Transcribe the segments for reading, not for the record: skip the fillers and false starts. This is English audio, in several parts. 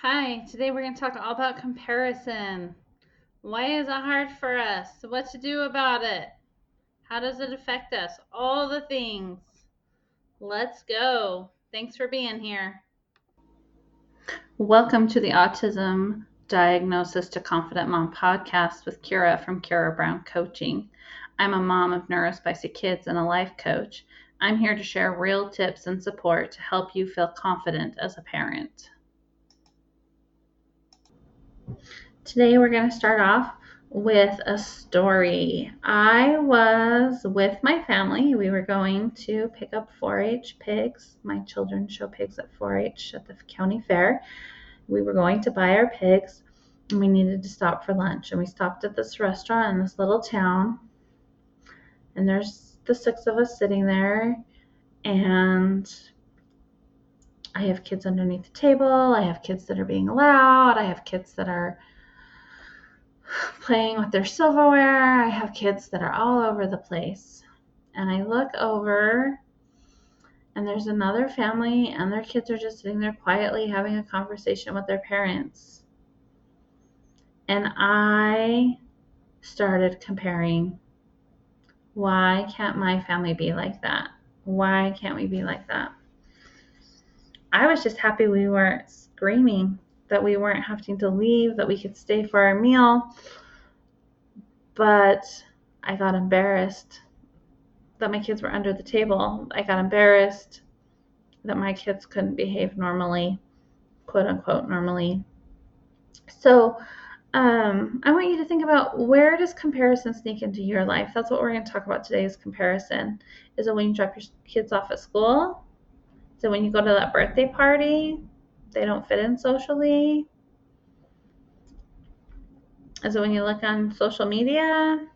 Hi, today we're going to talk all about comparison. Why is it hard for us? What to do about it? How does it affect us? All the things. Let's go. Thanks for being here. Welcome to the Autism Diagnosis to Confident Mom podcast with Kira from Kira Brown Coaching. I'm a mom of neurospicy kids and a life coach. I'm here to share real tips and support to help you feel confident as a parent. Today we're going to start off with a story. I was with my family. We were going to pick up 4-H pigs. My children show pigs at 4-H at the county fair. We were going to buy our pigs and we needed to stop for lunch. And we stopped at this restaurant in this little town. And there's the 6 of us sitting there. And I have kids underneath the table. I have kids that are being loud. I have kids that are playing with their silverware. I have kids that are all over the place. And I look over and there's another family and their kids are just sitting there quietly having a conversation with their parents. And I started comparing. Why can't my family be like that? Why can't we be like that? I was just happy we weren't screaming, that we weren't having to leave, that we could stay for our meal. But I got embarrassed that my kids were under the table. I got embarrassed that my kids couldn't behave normally, quote unquote, normally. So I want you to think about, where does comparison sneak into your life? That's what we're going to talk about today, is comparison. Is it when you drop your kids off at school? Is it when you go to that birthday party? They don't fit in socially? Is it when you look on social media?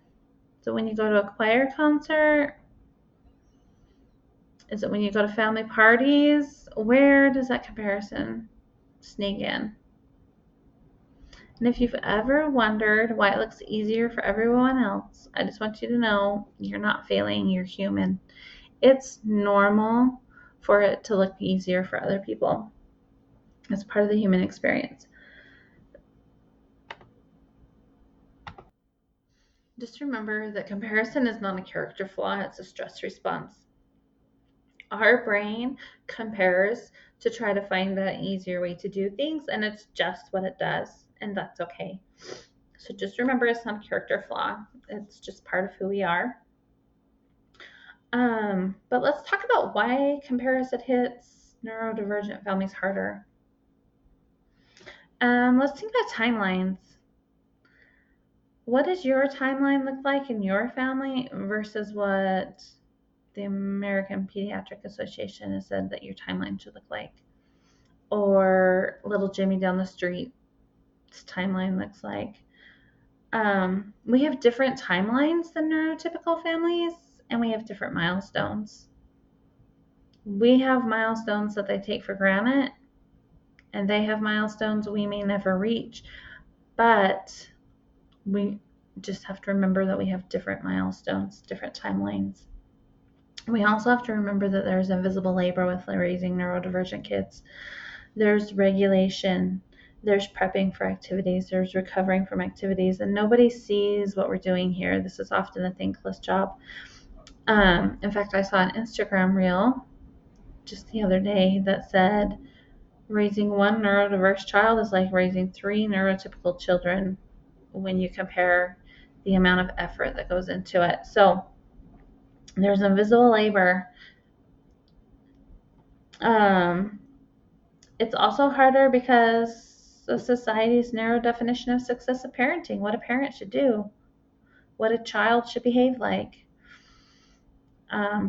Is it when you go to a choir concert? Is it when you go to family parties? Where does that comparison sneak in? And if you've ever wondered why it looks easier for everyone else, I just want you to know you're not failing, you're human. It's normal for it to look easier for other people. It's part of the human experience. Just remember that comparison is not a character flaw, it's a stress response. Our brain compares to try to find that easier way to do things, and it's just what it does, and that's okay. So just remember, it's not a character flaw. It's just part of who we are. But let's talk about why comparison hits neurodivergent families harder. Let's think about timelines. What does your timeline look like in your family versus what the American Pediatric Association has said that your timeline should look like? Or little Jimmy down the street's timeline looks like? We have different timelines than neurotypical families, and we have different milestones. We have milestones that they take for granted, and they have milestones we may never reach. But we just have to remember that we have different milestones, different timelines. We also have to remember that there's invisible labor with raising neurodivergent kids. There's regulation, there's prepping for activities, there's recovering from activities, and nobody sees what we're doing here. This is often a thankless job. In fact, I saw an Instagram reel just the other day that said raising one neurodiverse child is like raising 3 neurotypical children when you compare the amount of effort that goes into it. So there's invisible labor. It's also harder because of society's narrow definition of successive parenting, what a parent should do, what a child should behave like.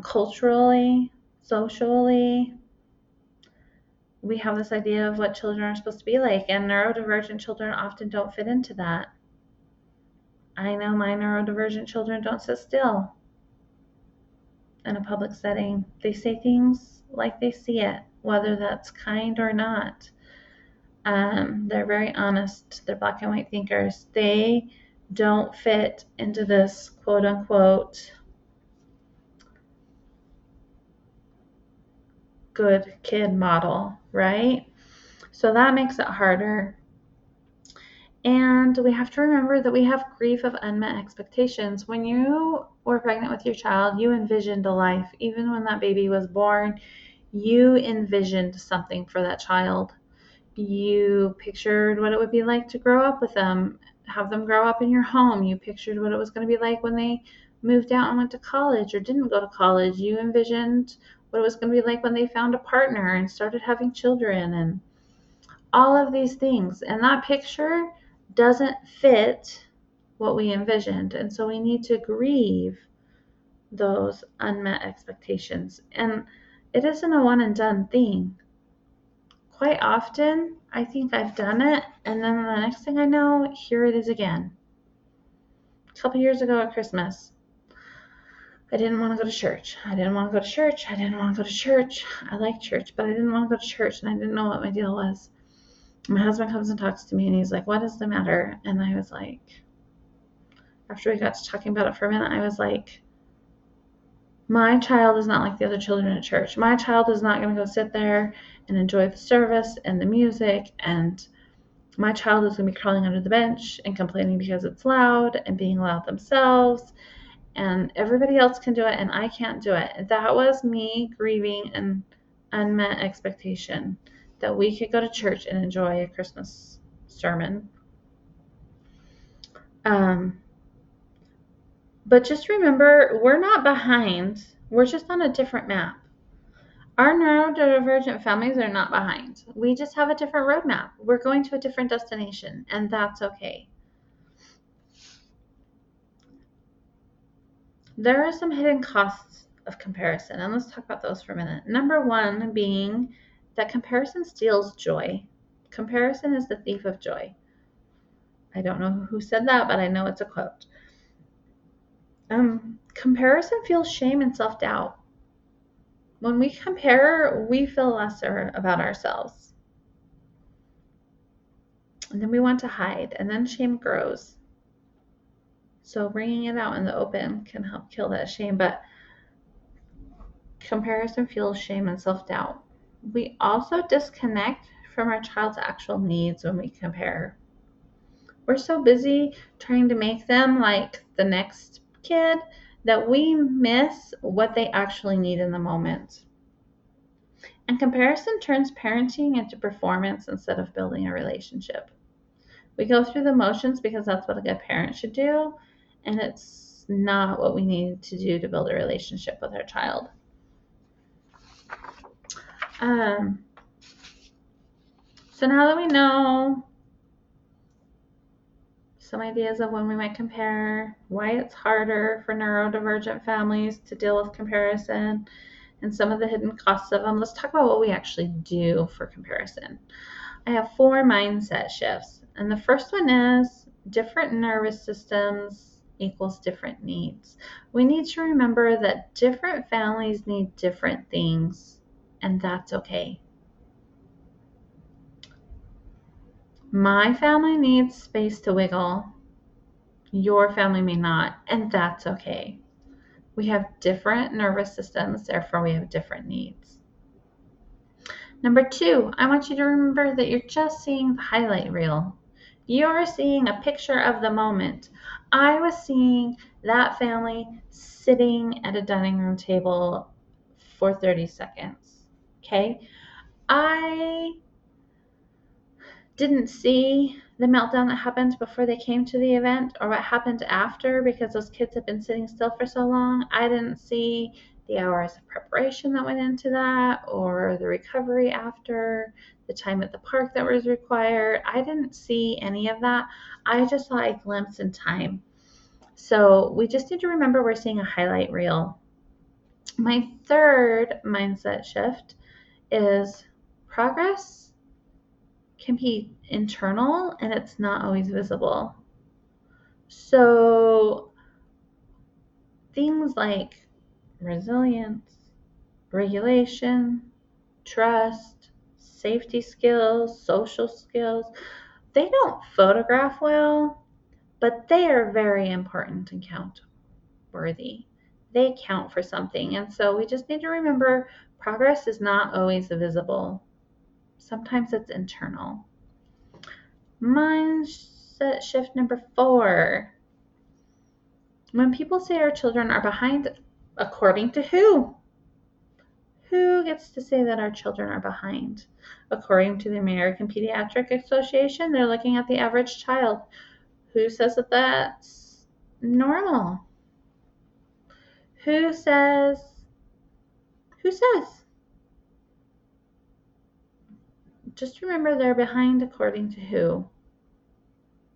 Culturally, socially, we have this idea of what children are supposed to be like, and neurodivergent children often don't fit into that. I know my neurodivergent children don't sit still in a public setting. They say things like they see it, whether that's kind or not. They're very honest. They're black and white thinkers. They don't fit into this quote unquote good kid model, right? So that makes it harder. And we have to remember that we have grief of unmet expectations. When you were pregnant with your child, you envisioned a life. Even when that baby was born, you envisioned something for that child. You pictured what it would be like to grow up with them, have them grow up in your home. You pictured what it was going to be like when they moved out and went to college or didn't go to college. You envisioned what it was going to be like when they found a partner and started having children and all of these things. And that picture doesn't fit what we envisioned. And so we need to grieve those unmet expectations. And it isn't a one and done thing. Quite often, I think I've done it, and then the next thing I know, here it is again. A couple years ago at Christmas, I didn't want to go to church. I didn't want to go to church. I didn't want to go to church. I like church, but I didn't want to go to church, and I didn't know what my deal was. My husband comes and talks to me, and he's like, "What is the matter?" And I was like, after we got to talking about it for a minute, I was like, my child is not like the other children at church. My child is not going to go sit there and enjoy the service and the music, and my child is going to be crawling under the bench and complaining because it's loud and being loud themselves, and everybody else can do it and I can't do it. That was me grieving an unmet expectation that we could go to church and enjoy a Christmas sermon. But just remember, we're not behind. We're just on a different map. Our neurodivergent families are not behind. We just have a different roadmap. We're going to a different destination, and that's okay. There are some hidden costs of comparison, and let's talk about those for a minute. Number one being that comparison steals joy. Comparison is the thief of joy. I don't know who said that, but I know it's a quote. Comparison fuels shame and self-doubt. When we compare, we feel lesser about ourselves. And then we want to hide, and then shame grows. So bringing it out in the open can help kill that shame, but comparison fuels shame and self-doubt. We also disconnect from our child's actual needs when we compare. We're so busy trying to make them like the next kid that we miss what they actually need in the moment. And comparison turns parenting into performance instead of building a relationship. We go through the motions because that's what a good parent should do, and it's not what we need to do to build a relationship with our child. So now that we know some ideas of when we might compare, why it's harder for neurodivergent families to deal with comparison, and some of the hidden costs of them, let's talk about what we actually do for comparison. I have 4 mindset shifts, and the first one is different nervous systems equals different needs. We need to remember that different families need different things, and that's okay. My family needs space to wiggle. Your family may not, and that's okay. We have different nervous systems, therefore we have different needs. Number 2, I want you to remember that you're just seeing the highlight reel. You're seeing a picture of the moment. I was seeing that family sitting at a dining room table for 30 seconds. Okay? I didn't see the meltdown that happened before they came to the event or what happened after because those kids had been sitting still for so long. I didn't see the hours of preparation that went into that or the recovery after, the time at the park that was required. I didn't see any of that. I just saw a glimpse in time. So we just need to remember we're seeing a highlight reel. My third mindset shift is progress can be internal and it's not always visible. So things like resilience, regulation, trust, safety skills, social skills, they don't photograph well, but they are very important and count worthy. They count for something. And so we just need to remember progress is not always visible. Sometimes it's internal. Mindset shift number 4. When people say our children are behind, according to who? Who gets to say that our children are behind? According to the American Pediatric Association, they're looking at the average child. Who says that that's normal? Who says? Who says? Just remember they're behind according to who?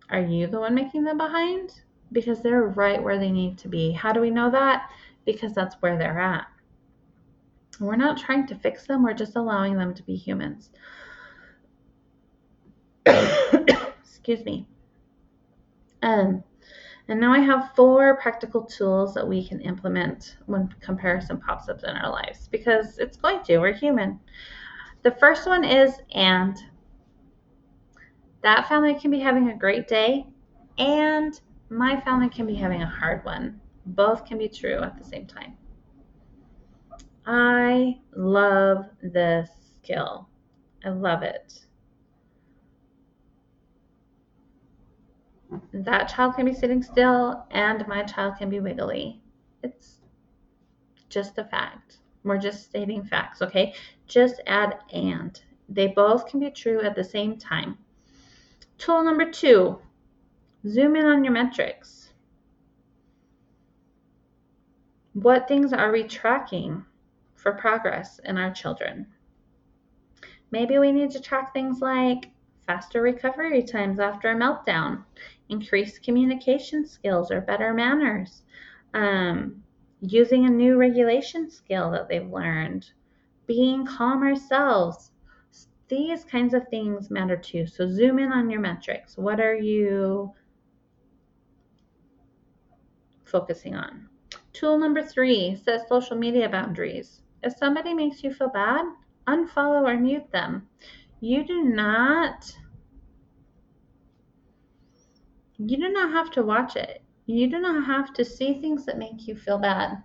Are you the one making them behind? Because they're right where they need to be. How do we know that? Because that's where they're at. We're not trying to fix them. We're just allowing them to be humans. Excuse me. And now I have 4 practical tools that we can implement when comparison pops up in our lives, because it's going to. We're human. The first one is and. That family can be having a great day, and my family can be having a hard one. Both can be true at the same time. I love this skill. I love it. That child can be sitting still, and my child can be wiggly. It's just a fact. We're just stating facts, okay? Just add and. They both can be true at the same time. Tool number 2, zoom in on your metrics. What things are we tracking for progress in our children? Maybe we need to track things like faster recovery times after a meltdown, increased communication skills or better manners, using a new regulation skill that they've learned, being calm ourselves. These kinds of things matter too. So zoom in on your metrics. What are you focusing on? Tool number 3, set social media boundaries. If somebody makes you feel bad, unfollow or mute them. You do not have to watch it. You do not have to see things that make you feel bad.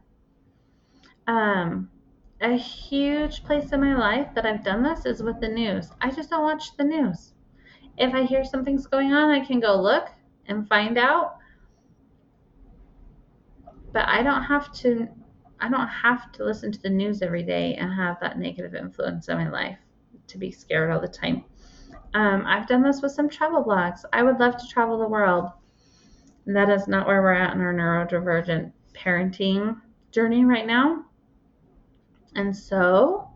A huge place in my life that I've done this is with the news. I just don't watch the news. If I hear something's going on, I can go look and find out. But I don't have to listen to the news every day and have that negative influence in my life to be scared all the time. I've done this with some travel blogs. I would love to travel the world. That is not where we're at in our neurodivergent parenting journey right now. And so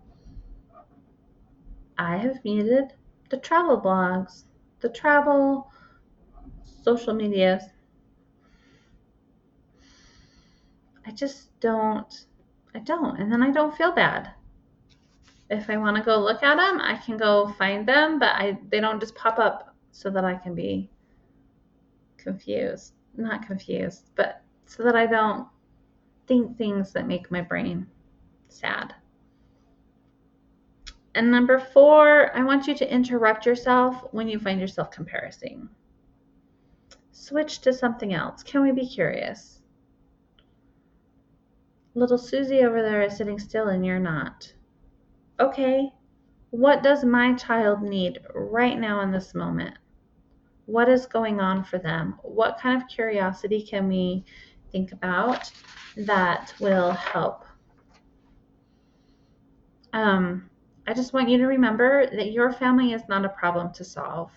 I have muted the travel blogs, the travel social medias. I don't. And then I don't feel bad. If I want to go look at them, I can go find them, but they don't just pop up so that I can be confused. Not confused, but so that I don't think things that make my brain sad. And number 4, I want you to interrupt yourself when you find yourself comparing. Switch to something else. Can we be curious? Little Susie over there is sitting still and you're not. Okay, what does my child need right now in this moment? What is going on for them? What kind of curiosity can we think about that will help? I just want you to remember that your family is not a problem to solve.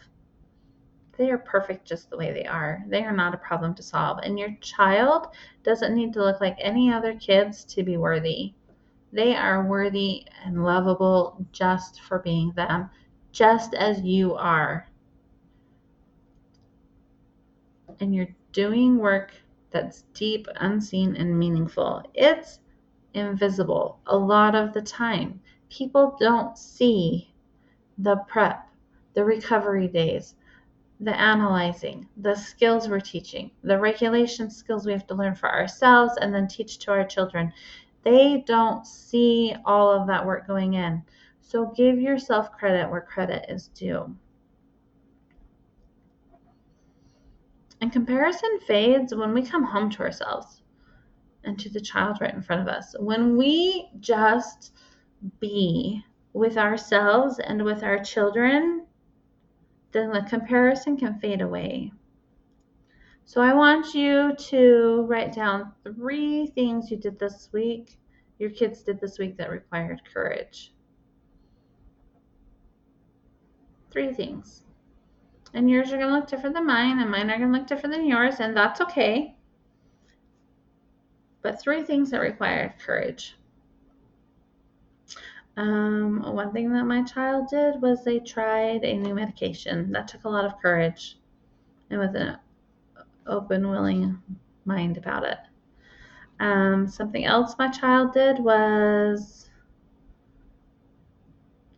They are perfect just the way they are. They are not a problem to solve. And your child doesn't need to look like any other kids to be worthy. They are worthy and lovable just for being them, just as you are. And you're doing work that's deep, unseen, and meaningful. It's invisible a lot of the time. People don't see the prep, the recovery days, the analyzing, the skills we're teaching, the regulation skills we have to learn for ourselves and then teach to our children. They don't see all of that work going in. So give yourself credit where credit is due. And comparison fades when we come home to ourselves and to the child right in front of us. When we just be with ourselves and with our children, then the comparison can fade away. So I want you to write down 3 things you did this week, your kids did this week that required courage. 3 things. And yours are going to look different than mine, and mine are going to look different than yours, and that's okay. But 3 things that required courage. One thing that my child did was they tried a new medication. That took a lot of courage and with an open, willing mind about it. Something else my child did was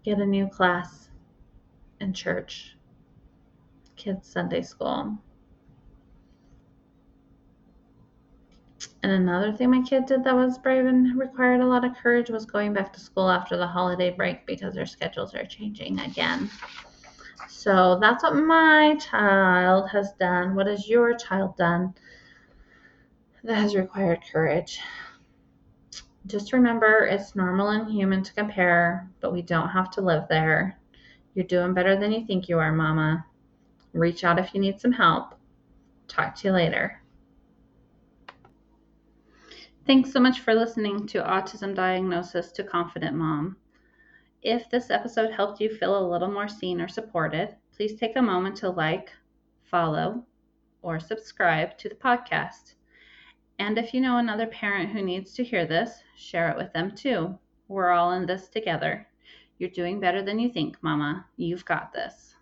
get a new class in church, kids' Sunday school. And another thing my kid did that was brave and required a lot of courage was going back to school after the holiday break because their schedules are changing again. So that's what my child has done. What has your child done that has required courage? Just remember, it's normal and human to compare, but we don't have to live there. You're doing better than you think you are, Mama. Reach out if you need some help. Talk to you later. Thanks so much for listening to Autism Diagnosis to Confident Mom. If this episode helped you feel a little more seen or supported, please take a moment to like, follow, or subscribe to the podcast. And if you know another parent who needs to hear this, share it with them too. We're all in this together. You're doing better than you think, Mama. You've got this.